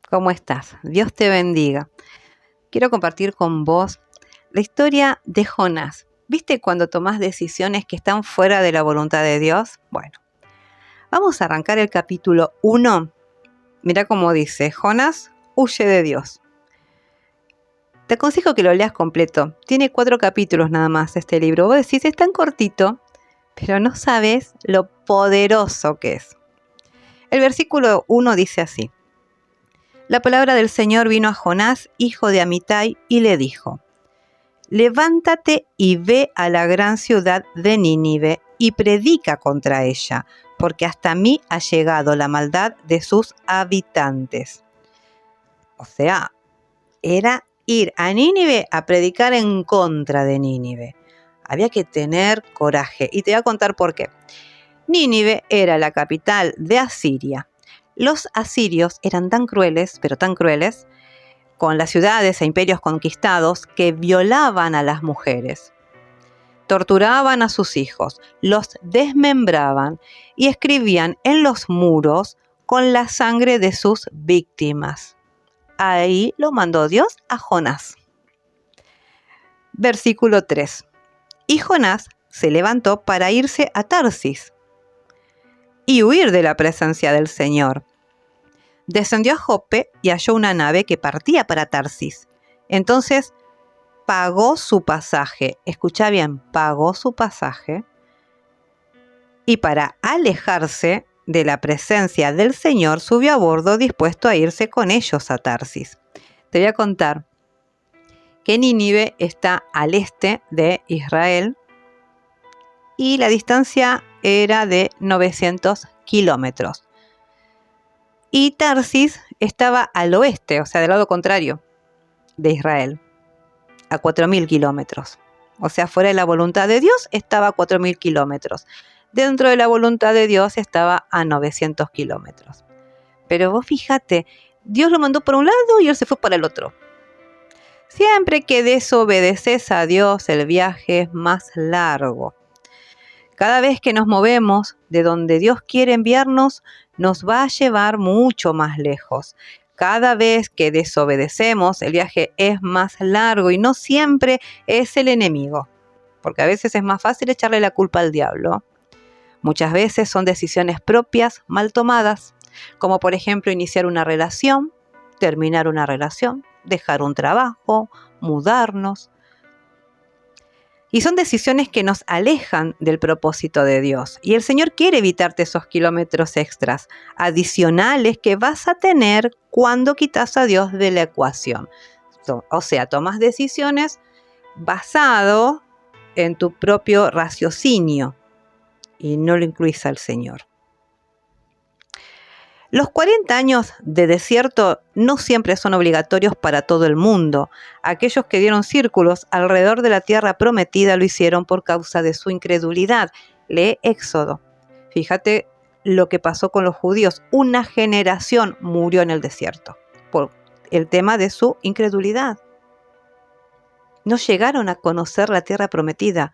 ¿Cómo estás? Dios te bendiga. Quiero compartir con vos la historia de Jonás. ¿Viste cuando tomás decisiones que están fuera de la voluntad de Dios? Bueno, vamos a arrancar el capítulo 1. Mirá cómo dice, Jonás huye de Dios. Te aconsejo que lo leas completo. Tiene 4 capítulos nada más este libro. Vos decís, es tan cortito, pero no sabes lo poderoso que es. El versículo 1 dice así. La palabra del Señor vino a Jonás, hijo de Amitai, y le dijo: Levántate y ve a la gran ciudad de Nínive y predica contra ella, porque hasta mí ha llegado la maldad de sus habitantes. O sea, era ir a Nínive a predicar en contra de Nínive. Había que tener coraje, y te voy a contar por qué. Nínive era la capital de Asiria. Los asirios eran tan crueles, pero tan crueles, con las ciudades e imperios conquistados, que violaban a las mujeres, torturaban a sus hijos, los desmembraban y escribían en los muros con la sangre de sus víctimas. Ahí lo mandó Dios a Jonás. Versículo 3. Y Jonás se levantó para irse a Tarsis y huir de la presencia del Señor. Descendió a Jope y halló una nave que partía para Tarsis. Entonces pagó su pasaje. Escucha bien, pagó su pasaje. Y para alejarse de la presencia del Señor, subió a bordo dispuesto a irse con ellos a Tarsis. Te voy a contar que Nínive está al este de Israel y la distancia era de 900 kilómetros. Y Tarsis estaba al oeste, o sea, del lado contrario de Israel, a 4.000 kilómetros. O sea, fuera de la voluntad de Dios estaba a 4.000 kilómetros. Dentro de la voluntad de Dios estaba a 900 kilómetros. Pero vos fíjate, Dios lo mandó por un lado y él se fue para el otro. Siempre que desobedeces a Dios, el viaje es más largo. Cada vez que nos movemos de donde Dios quiere enviarnos, nos va a llevar mucho más lejos. Cada vez que desobedecemos, el viaje es más largo y no siempre es el enemigo, porque a veces es más fácil echarle la culpa al diablo. Muchas veces son decisiones propias mal tomadas, como por ejemplo iniciar una relación, terminar una relación, dejar un trabajo, mudarnos. Y son decisiones que nos alejan del propósito de Dios. Y el Señor quiere evitarte esos kilómetros extras, adicionales que vas a tener cuando quitas a Dios de la ecuación. O sea, tomas decisiones basado en tu propio raciocinio y no lo incluís al Señor. Los 40 años de desierto no siempre son obligatorios para todo el mundo. Aquellos que dieron círculos alrededor de la tierra prometida lo hicieron por causa de su incredulidad. Lee Éxodo. Fíjate lo que pasó con los judíos. Una generación murió en el desierto por el tema de su incredulidad. No llegaron a conocer la tierra prometida.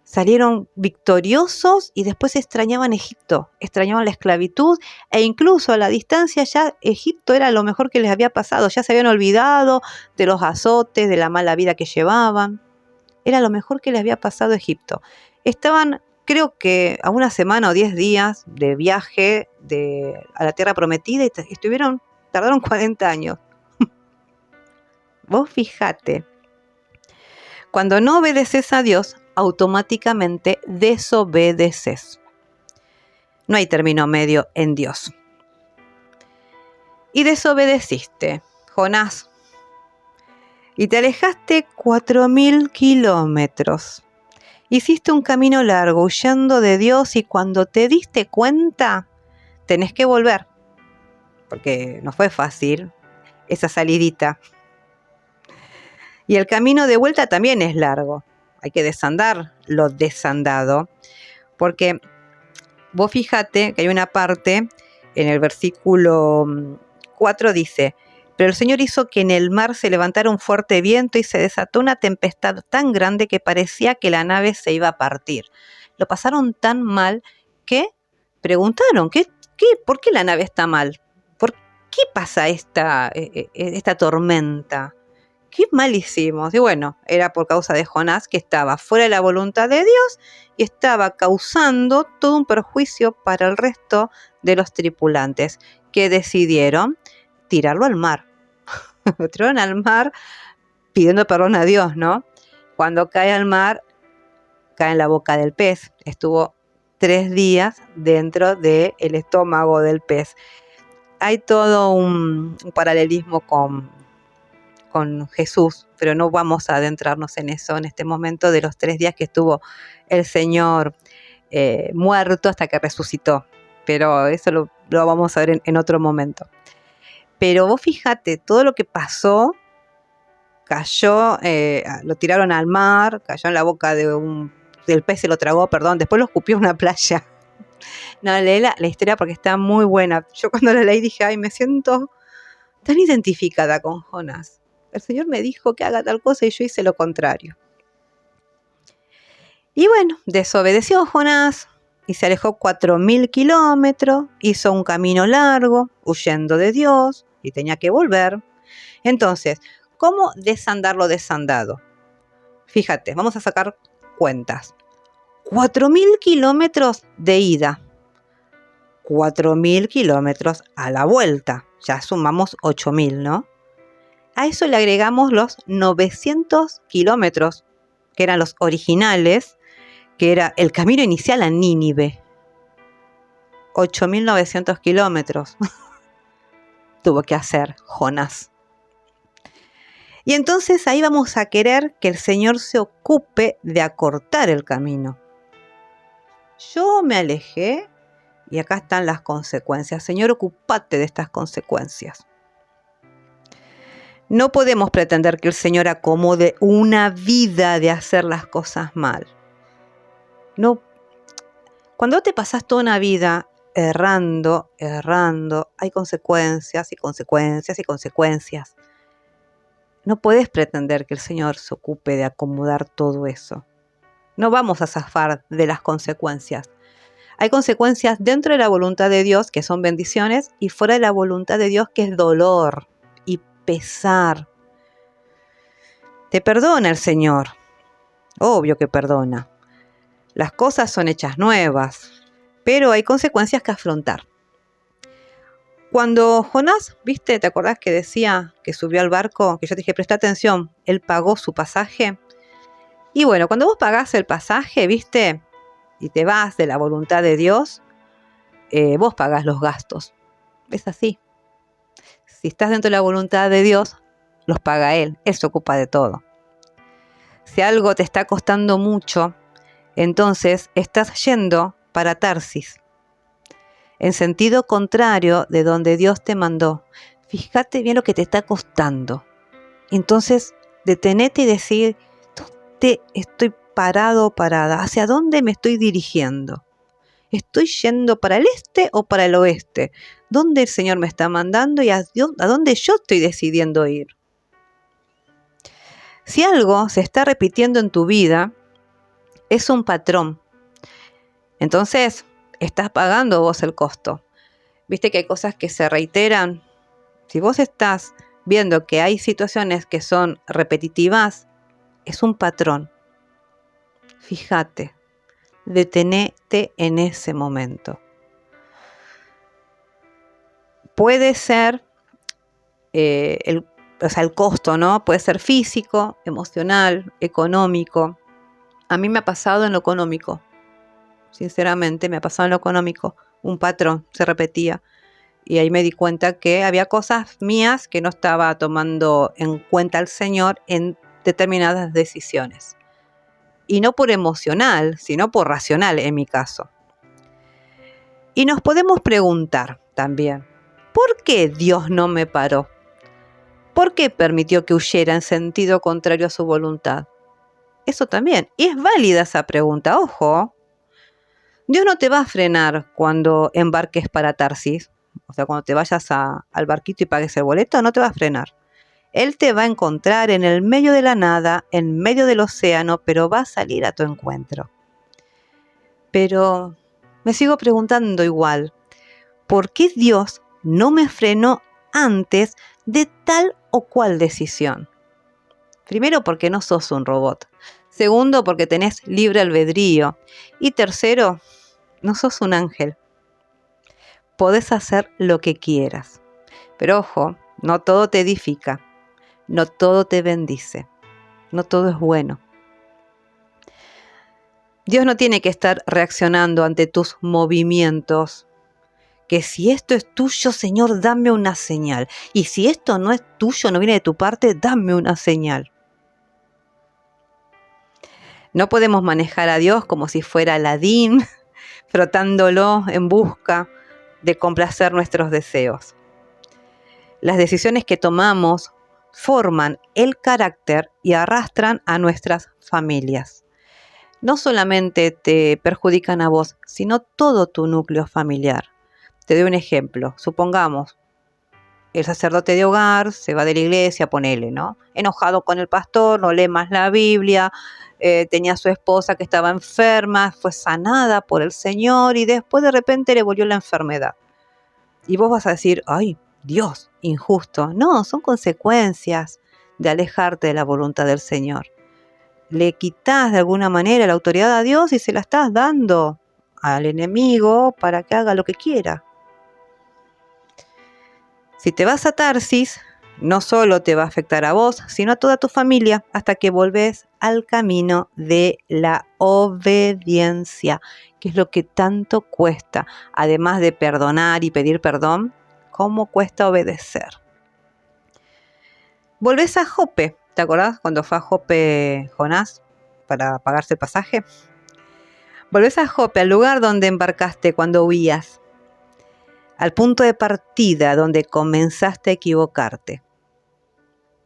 Salieron victoriosos y después extrañaban Egipto, extrañaban la esclavitud e incluso a la distancia ya Egipto era lo mejor que les había pasado. Ya se habían olvidado de los azotes, de la mala vida que llevaban. Era lo mejor que les había pasado a Egipto. Estaban, creo que a una semana o 10 días de viaje a la tierra prometida y tardaron 40 años. Vos fijate, cuando no obedeces a Dios, automáticamente desobedeces. No hay término medio en Dios. Y desobedeciste, Jonás, y te alejaste 4.000 kilómetros. Hiciste un camino largo huyendo de Dios y cuando te diste cuenta, tenés que volver, porque no fue fácil esa salidita. Y el camino de vuelta también es largo. Hay que desandar lo desandado, porque vos fíjate que hay una parte en el versículo 4 dice: pero el Señor hizo que en el mar se levantara un fuerte viento y se desató una tempestad tan grande que parecía que la nave se iba a partir. Lo pasaron tan mal que preguntaron, ¿por qué la nave está mal? qué pasa esta tormenta? ¿Qué mal hicimos? Y bueno, era por causa de Jonás, que estaba fuera de la voluntad de Dios y estaba causando todo un perjuicio para el resto de los tripulantes, que decidieron tirarlo al mar. Lo tiraron al mar pidiendo perdón a Dios, ¿no? Cuando cae al mar, cae en la boca del pez. Estuvo 3 días dentro del estómago del pez. Hay todo un paralelismo con Jesús, pero no vamos a adentrarnos en eso en este momento, de los 3 días que estuvo el Señor muerto hasta que resucitó. Pero eso lo vamos a ver en otro momento. Pero vos fíjate, todo lo que pasó, cayó, lo tiraron al mar, cayó en la boca del pez, se lo tragó, perdón, después lo escupió en una playa. No, leí la historia porque está muy buena. Yo cuando la leí dije, ay, me siento tan identificada con Jonás. El Señor me dijo que haga tal cosa y yo hice lo contrario. Y bueno, desobedeció Jonás y se alejó 4000 kilómetros, hizo un camino largo, huyendo de Dios, y tenía que volver. Entonces, ¿cómo desandar lo desandado? Fíjate, vamos a sacar cuentas. 4000 kilómetros de ida, 4000 kilómetros a la vuelta. Ya sumamos 8000, ¿no? A eso le agregamos los 900 kilómetros, que eran los originales, que era el camino inicial a Nínive. 8900 kilómetros tuvo que hacer Jonás. Y entonces ahí vamos a querer que el Señor se ocupe de acortar el camino. Yo me alejé y acá están las consecuencias. Señor, ocúpate de estas consecuencias. No podemos pretender que el Señor acomode una vida de hacer las cosas mal. No. Cuando te pasas toda una vida errando, hay consecuencias y consecuencias y consecuencias. No puedes pretender que el Señor se ocupe de acomodar todo eso. No vamos a zafar de las consecuencias. Hay consecuencias dentro de la voluntad de Dios, que son bendiciones, y fuera de la voluntad de Dios, que es dolor y pesar. Te perdona el Señor. Obvio que perdona. Las cosas son hechas nuevas, pero hay consecuencias que afrontar. Cuando Jonás, ¿viste? ¿Te acordás que decía que subió al barco? Que yo te dije, presta atención, él pagó su pasaje. Y bueno, cuando vos pagás el pasaje, ¿viste? Y te vas de la voluntad de Dios, vos pagás los gastos. Es así. Si estás dentro de la voluntad de Dios, los paga Él. Él se ocupa de todo. Si algo te está costando mucho, entonces estás yendo para Tarsis, en sentido contrario de donde Dios te mandó. Fíjate bien lo que te está costando. Entonces, detenete y decir, ¿dónde estoy parado o parada? ¿Hacia dónde me estoy dirigiendo? ¿Estoy yendo para el este o para el oeste? ¿Dónde el Señor me está mandando y a dónde yo estoy decidiendo ir? Si algo se está repitiendo en tu vida, es un patrón. Entonces, estás pagando vos el costo. Viste que hay cosas que se reiteran. Si vos estás viendo que hay situaciones que son repetitivas, es un patrón. Fíjate, detenete en ese momento. Puede ser el costo, ¿no? Puede ser físico, emocional, económico. A mí me ha pasado en lo económico. Sinceramente, me ha pasado en lo económico. Un patrón se repetía. Y ahí me di cuenta que había cosas mías que no estaba tomando en cuenta el Señor en determinadas decisiones. Y no por emocional, sino por racional en mi caso. Y nos podemos preguntar también, ¿por qué Dios no me paró? ¿Por qué permitió que huyera en sentido contrario a su voluntad? Eso también. Y es válida esa pregunta, ojo. Dios no te va a frenar cuando embarques para Tarsis. O sea, cuando te vayas al barquito y pagues el boleto, no te va a frenar. Él te va a encontrar en el medio de la nada, en medio del océano, pero va a salir a tu encuentro. Pero me sigo preguntando igual, ¿por qué Dios no me frenó antes de tal o cual decisión. Primero, porque no sos un robot. Segundo, porque tenés libre albedrío. Y tercero, no sos un ángel. Podés hacer lo que quieras. Pero ojo, no todo te edifica. No todo te bendice. No todo es bueno. Dios no tiene que estar reaccionando ante tus movimientos. Que si esto es tuyo, Señor, dame una señal. Y si esto no es tuyo, no viene de tu parte, dame una señal. No podemos manejar a Dios como si fuera Aladín, frotándolo en busca de complacer nuestros deseos. Las decisiones que tomamos forman el carácter y arrastran a nuestras familias. No solamente te perjudican a vos, sino todo tu núcleo familiar. Te doy un ejemplo. Supongamos, el sacerdote de hogar se va de la iglesia, ponele, ¿no? Enojado con el pastor, no lee más la Biblia, tenía a su esposa que estaba enferma, fue sanada por el Señor y después de repente le volvió la enfermedad. Y vos vas a decir, ¡ay, Dios, injusto! No, son consecuencias de alejarte de la voluntad del Señor. Le quitas de alguna manera la autoridad a Dios y se la estás dando al enemigo para que haga lo que quiera. Si te vas a Tarsis, no solo te va a afectar a vos, sino a toda tu familia, hasta que volvés al camino de la obediencia, que es lo que tanto cuesta, además de perdonar y pedir perdón, ¿cómo cuesta obedecer? Volvés a Jope, ¿te acordás cuando fue a Jope Jonás para pagarse el pasaje? Volvés a Jope, al lugar donde embarcaste cuando huías, al punto de partida donde comenzaste a equivocarte.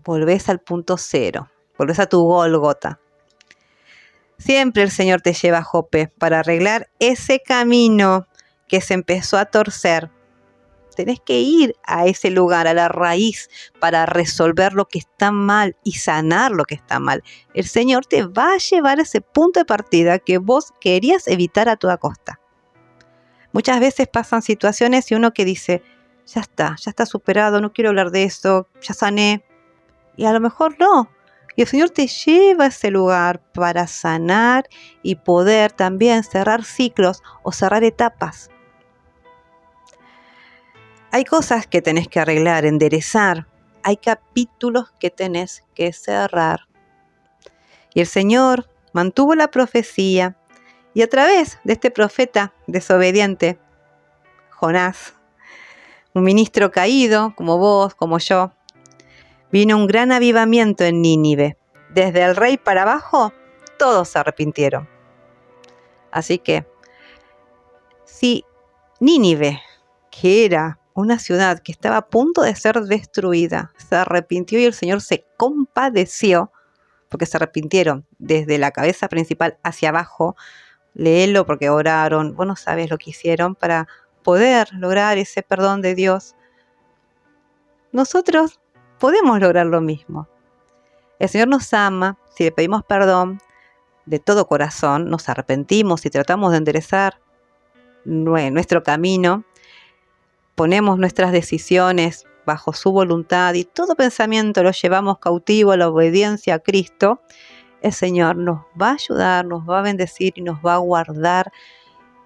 Volvés al punto cero, volvés a tu Gólgota. Siempre el Señor te lleva a Jope para arreglar ese camino que se empezó a torcer. Tenés que ir a ese lugar, a la raíz, para resolver lo que está mal y sanar lo que está mal. El Señor te va a llevar a ese punto de partida que vos querías evitar a toda costa. Muchas veces pasan situaciones y uno que dice, ya está superado, no quiero hablar de esto, ya sané. Y a lo mejor no. Y el Señor te lleva a ese lugar para sanar y poder también cerrar ciclos o cerrar etapas. Hay cosas que tenés que arreglar, enderezar. Hay capítulos que tenés que cerrar. Y el Señor mantuvo la profecía y a través de este profeta desobediente, Jonás, un ministro caído como vos, como yo, vino un gran avivamiento en Nínive. Desde el rey para abajo, todos se arrepintieron. Así que, si Nínive, que era una ciudad que estaba a punto de ser destruida, se arrepintió y el Señor se compadeció, porque se arrepintieron desde la cabeza principal hacia abajo, léelo porque oraron, vos no sabés lo que hicieron para poder lograr ese perdón de Dios. Nosotros podemos lograr lo mismo. El Señor nos ama, si le pedimos perdón de todo corazón, nos arrepentimos y tratamos de enderezar nuestro camino, ponemos nuestras decisiones bajo su voluntad y todo pensamiento lo llevamos cautivo a la obediencia a Cristo, el Señor nos va a ayudar, nos va a bendecir y nos va a guardar.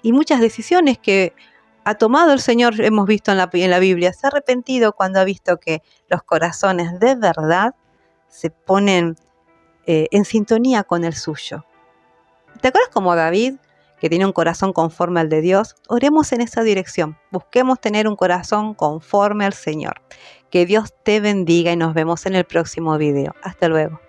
Y muchas decisiones que ha tomado el Señor, hemos visto en la Biblia, se ha arrepentido cuando ha visto que los corazones de verdad se ponen en sintonía con el suyo. ¿Te acuerdas como David, que tiene un corazón conforme al de Dios? Oremos en esa dirección. Busquemos tener un corazón conforme al Señor. Que Dios te bendiga y nos vemos en el próximo video. Hasta luego.